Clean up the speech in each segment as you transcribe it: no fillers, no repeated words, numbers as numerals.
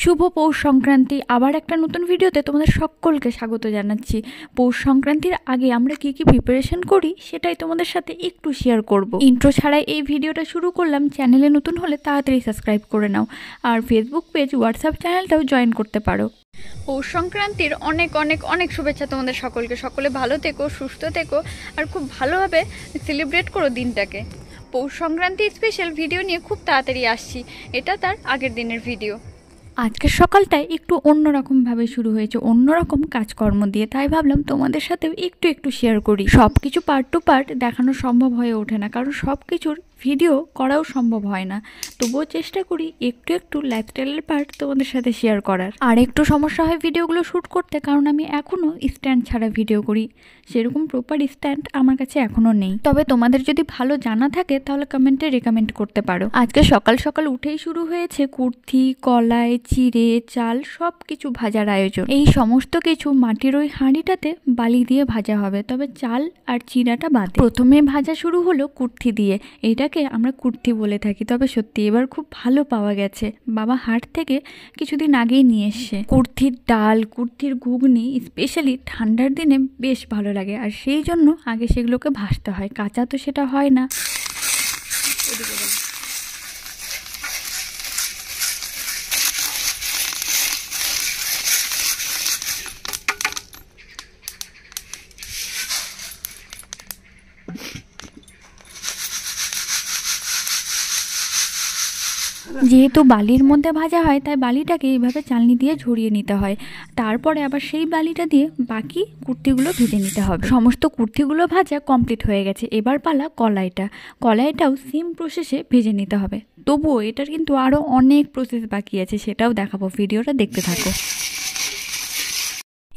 শুভ পৌষ সংক্রান্তি আবার একটা নতুন ভিডিওতে তোমাদের সকলকে স্বাগত জানাচ্ছি। পৌষ সংক্রান্তির আগে আমরা কি কি প্রিপারেশন করি সেটাই তোমাদের সাথে একটু শেয়ার করব। ইন্ট্রো ছাড়াই এই ভিডিওটা শুরু করলাম। চ্যানেলে নতুন হলে তাড়াতাড়ি সাবস্ক্রাইব করে নাও, আর ফেসবুক পেজ হোয়াটসঅ্যাপ চ্যানেলটাও জয়েন করতে পারো। পৌষ সংক্রান্তির অনেক অনেক অনেক শুভেচ্ছা তোমাদের সকলকে। সকলে ভালো থেকো, সুস্থ থেকো, আর খুব ভালোভাবে সেলিব্রেট করো দিনটাকে। পৌষ সংক্রান্তি স্পেশাল ভিডিও নিয়ে খুব তাড়াতাড়ি আসছি, এটা তার আগের দিনের ভিডিও। আজকের সকালটায় একটু অন্যরকমভাবে শুরু হয়েছে, অন্যরকম কাজকর্ম দিয়ে, তাই ভাবলাম তোমাদের সাথেও একটু শেয়ার করি। সব কিছু পার্ট টু পার্ট দেখানো সম্ভব হয়ে ওঠে না, কারণ সব কিছুর ভিডিও করাও সম্ভব হয় না। তবুও চেষ্টা করি একটু লাইফস্টাইলের পার্ট তোমাদের সাথে শেয়ার করার। আর একটু সমস্যা হয় ভিডিওগুলো শ্যুট করতে, কারণ আমি এখনও স্ট্যান্ড ছাড়া ভিডিও করি। সেরকম প্রপার স্ট্যান্ড আমার কাছে এখনও নেই। তবে তোমাদের যদি ভালো জানা থাকে তাহলে কমেন্টে রেকমেন্ড করতে পারো। আজকে সকাল সকাল উঠেই শুরু হয়েছে কুর্তি, কলাই, চিড়ে, চাল সব কিছু ভাজার আয়োজন। এই সমস্ত কিছু মাটির ওই হাঁড়িটাতে বালি দিয়ে ভাজা হবে, তবে চাল আর চিড়াটা বাদে। প্রথমে ভাজা শুরু হলো কুর্তি দিয়ে। এইটাকে আমরা কুর্তি বলে থাকি, তবে সত্যি এবার খুব ভালো পাওয়া গেছে। বাবা হাট থেকে কিছুদিন আগেই নিয়ে এসছে। কুর্তির ডাল, কুর্তির ঘুগনি স্পেশালি ঠান্ডার দিনে বেশ ভালো লাগে, আর সেই জন্য আগে সেগুলোকে ভাজতে হয়, কাঁচা তো সেটা হয় না। যেহেতু বালির মধ্যে ভাজা হয়, তাই বালিটাকে এইভাবে চালনি দিয়ে ঝরিয়ে নিতে হয়। তারপরে আবার সেই বালিটা দিয়ে বাকি কুর্তিগুলো ভেজে নিতে হবে। সমস্ত কুর্তিগুলো ভাজা কমপ্লিট হয়ে গেছে। এবার পালা কলাইটাও সেম প্রসেসে ভেজে নিতে হবে। তবুও এটার কিন্তু আরও অনেক প্রসেস বাকি আছে, সেটাও দেখাবো, ভিডিওটা দেখতে থাকো।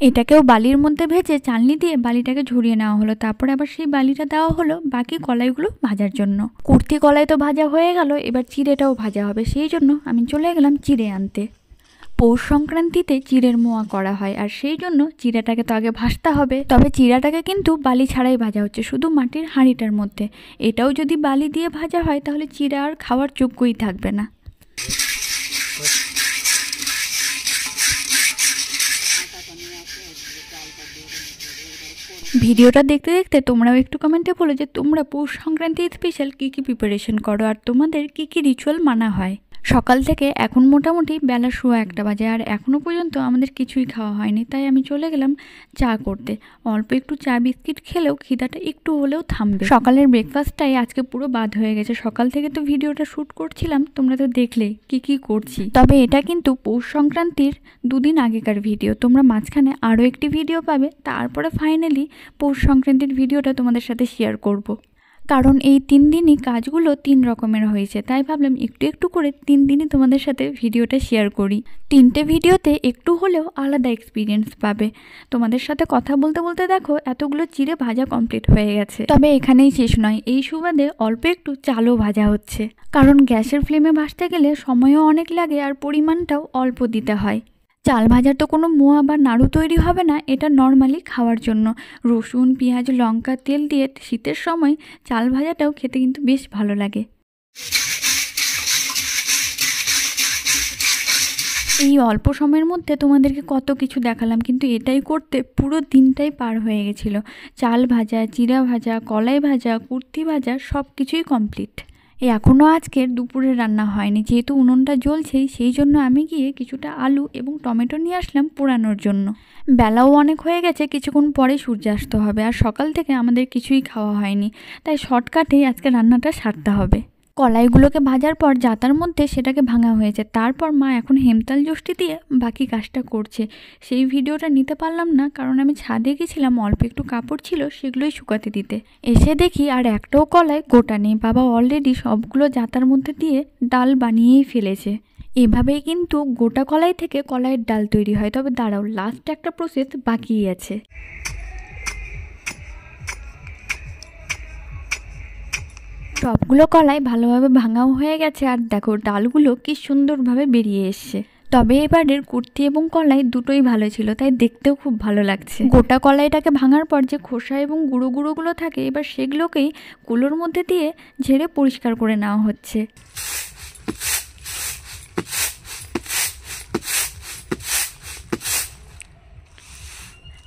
এটাকেও বালির মধ্যে ভেজে চালনি দিয়ে বালিটাকে ঝরিয়ে নেওয়া হলো। তারপরে আবার সেই বালিটা দেওয়া হলো বাকি কলাইগুলো ভাজার জন্য। কুর্তি কলাই তো ভাজা হয়ে গেল, এবার চিড়েটাও ভাজা হবে। সেই জন্য আমি চলে গেলাম চিড়ে আনতে। পৌষ সংক্রান্তিতে চিড়ের মোয়া করা হয়, আর সেই জন্য চিড়াটাকে তো আগে ভাজতে হবে। তবে চিড়াটাকে কিন্তু বালি ছাড়াই ভাজা হচ্ছে, শুধু মাটির হাঁড়িটার মধ্যে। এটাও যদি বালি দিয়ে ভাজা হয় তাহলে চিড়া আর খাওয়ার যোগ্যই থাকবে না। ভিডিওটা দেখতে দেখতে তোমরাও একটু কমেন্টে বলো যে তোমরা পৌষ সংক্রান্তি স্পেশাল কী কী প্রিপারেশন করো, আর তোমাদের কী কী রিচুয়াল মানা হয়। সকাল থেকে এখন মোটামুটি বেলা 1:15 বাজে, আর এখনও পর্যন্ত আমাদের কিছুই খাওয়া হয়নি। তাই আমি চলে গেলাম চা করতে। অল্প একটু চা বিস্কিট খেলেও খিদাটা একটু হলেও থামবে। সকালের ব্রেকফাস্টটাই আজকে পুরো বাদ হয়ে গেছে। সকাল থেকে তো ভিডিওটা শ্যুট করছিলাম, তোমরা তো দেখলে কি করছি। তবে এটা কিন্তু পৌষ সংক্রান্তির 2 দিন আগেকার ভিডিও। তোমরা মাঝখানে আরও একটি ভিডিও পাবে, তারপরে ফাইনালি পৌষ সংক্রান্তির ভিডিওটা তোমাদের সাথে শেয়ার করব। কারণ এই 3 দিনই কাজগুলো 3 রকমের হয়েছে, তাই ভাবলাম একটু করে 3 দিনই তোমাদের সাথে ভিডিওটা শেয়ার করি। 3টে ভিডিওতে একটু হলেও আলাদা এক্সপিরিয়েন্স পাবে। তোমাদের সাথে কথা বলতে বলতে দেখো এতগুলো চিড়ে ভাজা কমপ্লিট হয়ে গেছে। তবে এখানেই শেষ নয়, এই সুবাদে অল্প একটু চালও ভাজা হচ্ছে, কারণ গ্যাসের ফ্লেমে ভাজতে গেলে সময়ও অনেক লাগে আর পরিমাণটাও অল্প দিতে হয়। চাল ভাজার তো কোনো মোয়া বা নাড়ু তৈরি হবে না, এটা নর্মালি খাওয়ার জন্য। রসুন, পেঁয়াজ, লঙ্কা, তেল দিয়ে শীতের সময় চাল ভাজাটাও খেতে কিন্তু বেশ ভালো লাগে। এই অল্প সময়ের মধ্যে তোমাদেরকে কত কিছু দেখালাম, কিন্তু এটাই করতে পুরো দিনটাই পার হয়ে গেছিলো। চাল ভাজা, চিড়া ভাজা, কলাই ভাজা, কুর্তি ভাজা সব কিছুই কমপ্লিট। এখনও আজকের দুপুরে রান্না হয়নি, যেহেতু উনুনটা জ্বলছেই, সেই জন্য আমি গিয়ে কিছুটা আলু এবং টমেটো নিয়ে আসলাম পোড়ানোর জন্য। বেলাও অনেক হয়ে গেছে, কিছুক্ষণ পরে সূর্যাস্ত হবে, আর সকাল থেকে আমাদের কিছুই খাওয়া হয়নি, তাই শর্টকাটেই আজকে রান্নাটা সারতে হবে। কলাইগুলোকে ভাজার পর জাতার মধ্যে সেটাকে ভাঙা হয়েছে। তারপর মা এখন হেমতাল যষ্টি দিয়ে বাকি কাজটা করছে। সেই ভিডিওটা নিতে পারলাম না, কারণ আমি ছাদে গেছিলাম, অল্প একটু কাপড় ছিল সেগুলোই শুকাতে দিতে। এসে দেখি আর একটাও কলাই গোটা নেই। বাবা অলরেডি সবগুলো জাতার মধ্যে দিয়ে ডাল বানিয়েই ফেলেছে। এভাবেই কিন্তু গোটা কলাই থেকে কলাইয়ের ডাল তৈরি হয়। তবে দাঁড়াও, লাস্ট একটা প্রসেস বাকিই আছে। সবগুলো কলাই ভালোভাবে ভাঙাও হয়ে গেছে, আর দেখো ডালগুলো কি সুন্দরভাবে বেরিয়ে এসছে। তবে এবারের কুর্তি এবং কলাই দুটোই ভালো ছিল, তাই দেখতেও খুব ভালো লাগছে। গোটা কলাইটাকে ভাঙার পর যে খোসা এবং গুঁড়োগুলো থাকে, এবার সেগুলোকেই কুলোর মধ্যে দিয়ে ঝেড়ে পরিষ্কার করে নেওয়া হচ্ছে।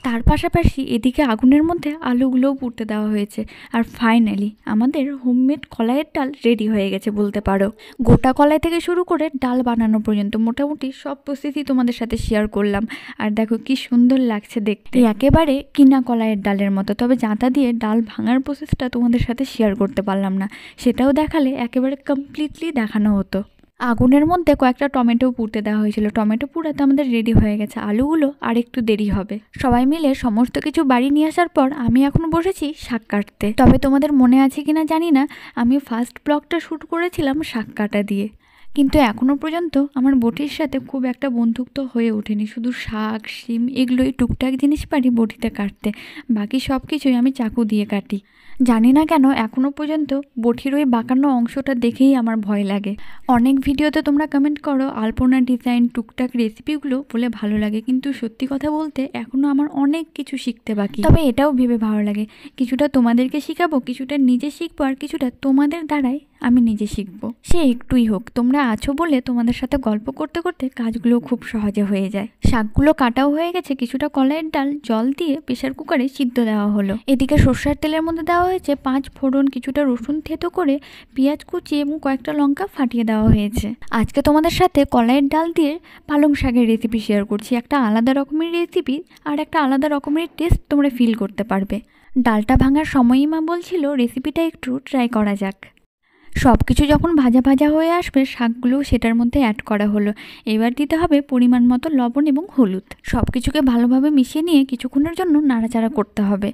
তার পাশাপাশি এদিকে আগুনের মধ্যে আলুগুলোও পুড়তে দেওয়া হয়েছে। আর ফাইনালি আমাদের হোমমেড কলাইয়ের ডাল রেডি হয়ে গেছে বলতে পারো। গোটা কলাই থেকে শুরু করে ডাল বানানো পর্যন্ত মোটামুটি সব প্রসেসই তোমাদের সাথে শেয়ার করলাম। আর দেখো কি সুন্দর লাগছে দেখতে, একেবারে কিনা কলাইয়ের ডালের মতো। তবে জাঁতা দিয়ে ডাল ভাঙার প্রসেসটা তোমাদের সাথে শেয়ার করতে পারলাম না, সেটাও দেখালে একেবারে কমপ্লিটলি দেখানো হতো। আগুনের মধ্যে কয়েকটা টমেটো পুড়তে দেওয়া হয়েছিল, টমেটো পুড়াতে আমাদের রেডি হয়ে গেছে। আলুগুলো আর একটু দেরি হবে। সবাই মিলে সমস্ত কিছু বাড়ি নিয়ে আসার পর আমি এখন বসেছি শাক কাটতে। তবে তোমাদের মনে আছে কিনা জানি না, আমি ফার্স্ট ব্লগটা শ্যুট করেছিলাম শাক কাটা দিয়ে, কিন্তু এখনও পর্যন্ত আমার বটির সাথে খুব একটা বন্ধুত্ব হয়ে ওঠেনি। শুধু শাক, শিম এগুলোই টুকটাক জিনিস পারি বটিতে কাটতে, বাকি সব কিছুই আমি চাকু দিয়ে কাটি। জানি না কেন এখনও পর্যন্ত বটির ওই বাঁকানো অংশটা দেখেই আমার ভয় লাগে। অনেক ভিডিওতে তোমরা কমেন্ট করো আলপনা ডিজাইন, টুকটাক রেসিপিগুলো বলে ভালো লাগে, কিন্তু সত্যি কথা বলতে এখনও আমার অনেক কিছু শিখতে বাকি। তবে এটাও ভেবে ভালো লাগে কিছুটা তোমাদেরকে শেখাবো, কিছুটা নিজে শিখবো, আর কিছুটা তোমাদের দ্বারাই আমি নিজে শিখবো। সে একটুই হোক, তোমরা আছো বলে তোমাদের সাথে গল্প করতে করতে কাজগুলো খুব সহজে হয়ে যায়। শাকগুলো কাটাও হয়ে গেছে, কিছুটা কলাইয়ের ডাল জল দিয়ে প্রেসার কুকারে সিদ্ধ দেওয়া হলো। এদিকে সর্ষের তেলের মধ্যে দেওয়া হয়েছে 5 ফোড়ন, কিছুটা রসুন থেতো করে, পেঁয়াজ কুচি এবং কয়েকটা লঙ্কা ফাটিয়ে দেওয়া হয়েছে। আজকে তোমাদের সাথে কলাইয়ের ডাল দিয়ে পালং শাকের রেসিপি শেয়ার করছি। একটা আলাদা রকমের রেসিপি আর একটা আলাদা রকমের টেস্ট তোমরা ফিল করতে পারবে। ডালটা ভাঙার সময়ই মা বলছিল রেসিপিটা একটু ট্রাই করা যাক। সব কিছু যখন ভাজা ভাজা হয়ে আসবে, শাকগুলোও সেটার মধ্যে অ্যাড করা হলো। এবার দিতে হবে পরিমাণ মতো লবণ এবং হলুদ। সব কিছুকে ভালোভাবে মিশিয়ে নিয়ে কিছুক্ষণের জন্য নাড়াচাড়া করতে হবে।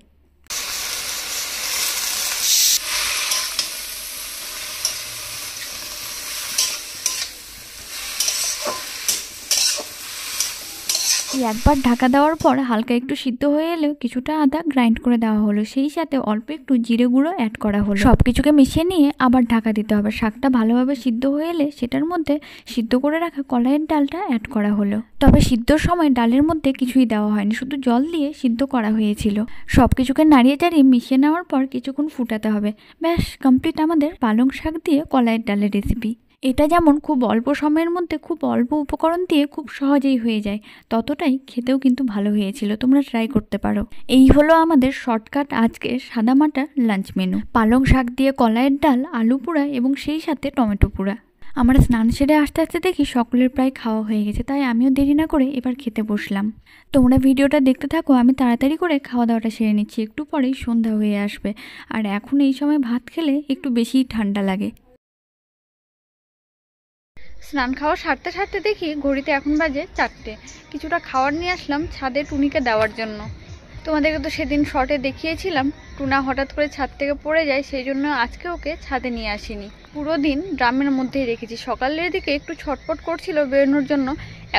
একবার ঢাকা দেওয়ার পর হালকা একটু সিদ্ধ হয়ে এলেও কিছুটা আদা গ্রাইন্ড করে দেওয়া হলো, সেই সাথে অল্প একটু জিরে গুঁড়ো অ্যাড করা হলো। সব কিছুকে মিশিয়ে নিয়ে আবার ঢাকা দিতে হবে। শাকটা ভালোভাবে সিদ্ধ হয়ে এলে সেটার মধ্যে সিদ্ধ করে রাখা কলাইয়ের ডালটা অ্যাড করা হলো। তবে সিদ্ধর সময় ডালের মধ্যে কিছুই দেওয়া হয়নি, শুধু জল দিয়ে সিদ্ধ করা হয়েছিল। সব কিছুকে নাড়িয়ে চাড়িয়ে মিশিয়ে নেওয়ার পর কিছুক্ষণ ফুটাতে হবে। ব্যাস কমপ্লিট আমাদের পালং শাক দিয়ে কলাইয়ের ডালের রেসিপি। এটা যেমন খুব অল্প সময়ের মধ্যে খুব অল্প উপকরণ দিয়ে খুব সহজেই হয়ে যায়, ততটাই খেতেও কিন্তু ভালো হয়েছিল। তোমরা ট্রাই করতে পারো। এই হলো আমাদের শর্টকাট আজকে সাদামাটা লাঞ্চ মেনু। পালং শাক দিয়ে কলাইয়ের ডাল, আলু পোড়া এবং সেই সাথে টমেটো পোড়া। আমরা স্নান সেরে আস্তে আস্তে দেখি সকলের প্রায় খাওয়া হয়ে গেছে, তাই আমিও দেরি না করে এবার খেতে বসলাম। তোমরা ভিডিওটা দেখতে থাকো, আমি তাড়াতাড়ি করে খাওয়া দাওয়াটা সেরে নিচ্ছি। একটু পরেই সন্ধ্যা হয়ে আসবে, আর এখন এই সময় ভাত খেলে একটু বেশিই ঠান্ডা লাগে। স্নান খাওয়া সারতে সারতে দেখি ঘড়িতে এখন বাজে 4টে। কিছুটা খাবার নিয়ে আসলাম ছাদে টুনিকে দেওয়ার জন্য। তোমাদেরকে তো সেদিন শর্টে দেখিয়েছিলাম টুনা হঠাৎ করে ছাদ থেকে পড়ে যায়, সেই জন্য আজকে ওকে ছাদে নিয়ে আসিনি। পুরো দিন ড্রামের মধ্যেই রেখেছি। সকালের দিকে একটু ছটপট করছিল বেরোনোর জন্য,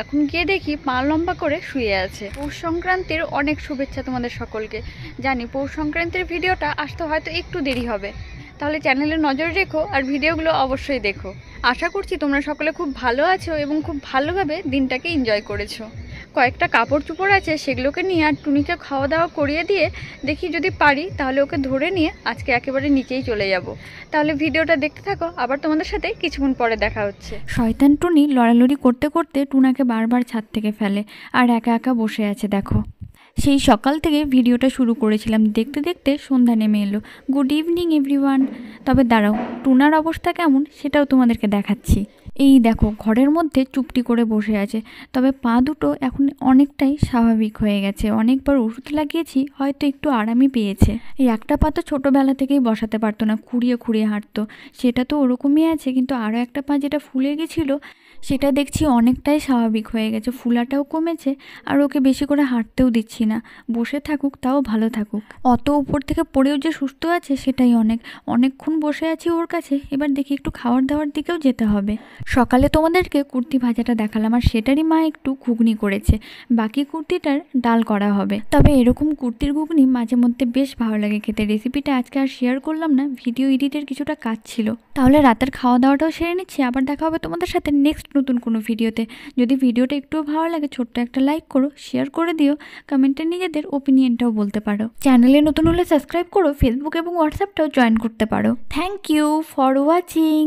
এখন গিয়ে দেখি পা লম্বা করে শুয়ে আছে। পৌষ সংক্রান্তির অনেক শুভেচ্ছা তোমাদের সকলকে। জানি পৌষ সংক্রান্তির ভিডিওটা আসতে হয়তো একটু দেরি হবে, তাহলে চ্যানেলে নজর রেখো আর ভিডিওগুলো অবশ্যই দেখো। আশা করছি তোমরা সকলে খুব ভালো আছো এবং খুব ভালোভাবে দিনটাকে এনজয় করেছো। কয়েকটা কাপড় চোপড় আছে, সেগুলোকে নিয়ে আর টুনিকে খাওয়া দাওয়া করিয়ে দিয়ে দেখি যদি পারি তাহলে ওকে ধরে নিয়ে আজকে একেবারে নিচেই চলে যাব। তাহলে ভিডিওটা দেখতে থাকো, আবার তোমাদের সাথে কিছুক্ষণ পরে দেখা হচ্ছে। শয়তান টুনি লড়ালড়ি করতে করতে টুনাকে বারবার ছাদ থেকে ফেলে আর একা একা বসে আছে। দেখো, সেই সকাল থেকে ভিডিওটা শুরু করেছিলাম, দেখতে দেখতে সন্ধ্যা নেমে এলো। Good evening everyone. তবে দাঁড়াও, টুনার অবস্থা কেমন সেটাও তোমাদেরকে দেখাচ্ছি। এই দেখো, ঘরের মধ্যে চুপটি করে বসে আছে, তবে পা দুটো এখন অনেকটাই স্বাভাবিক হয়ে গেছে। অনেকবার ওষুধ লাগিয়েছি, হয়তো একটু আরামই পেয়েছে। এই একটা পা তো ছোটোবেলা থেকেই বসাতে পারতো না, খুঁড়িয়ে খুঁড়িয়ে হাঁটতো, সেটা তো ওরকমই আছে। কিন্তু আরও একটা পা যেটা ফুলে গেছিলো সেটা দেখছি অনেকটাই স্বাভাবিক হয়ে গেছে, ফুলাটাও কমেছে। আর ওকে বেশি করে হাঁটতেও দিচ্ছি না, বসে থাকুক, তাও ভালো থাকুক। অত উপর থেকে পড়েও যে সুস্থ আছে সেটাই অনেকক্ষণ বসে আছি ওর কাছে। এবার দেখি একটু খাওয়ার দাওয়ার দিকেও যেতে হবে। সকালে তোমাদেরকে কুর্তি ভাজাটা দেখালাম, আর সেটারই মা একটু ঘুগনি করেছে, বাকি কুর্তিটার ডাল করা হবে। তবে এরকম কুর্তির ঘুগনি মাঝে মধ্যে বেশ ভালো লাগে খেতে। রেসিপিটা আজকে আর শেয়ার করলাম না, ভিডিও এডিটের কিছুটা কাজ ছিল। তাহলে রাতের খাওয়া দাওয়াটাও সেরে নিচ্ছি, আবার দেখা হবে তোমাদের সাথে নেক্সট নতুন কোনো ভিডিওতে। যদি ভিডিওটা একটুও ভালো লাগে ছোট্ট একটা লাইক করো, শেয়ার করে দিও, কমেন্টে নিজেদের ওপিনিয়নটাও বলতে পারো। চ্যানেলে নতুন হলে সাবস্ক্রাইব করো, ফেসবুক এবং হোয়াটসঅ্যাপটাও জয়েন করতে পারো। Thank you for watching.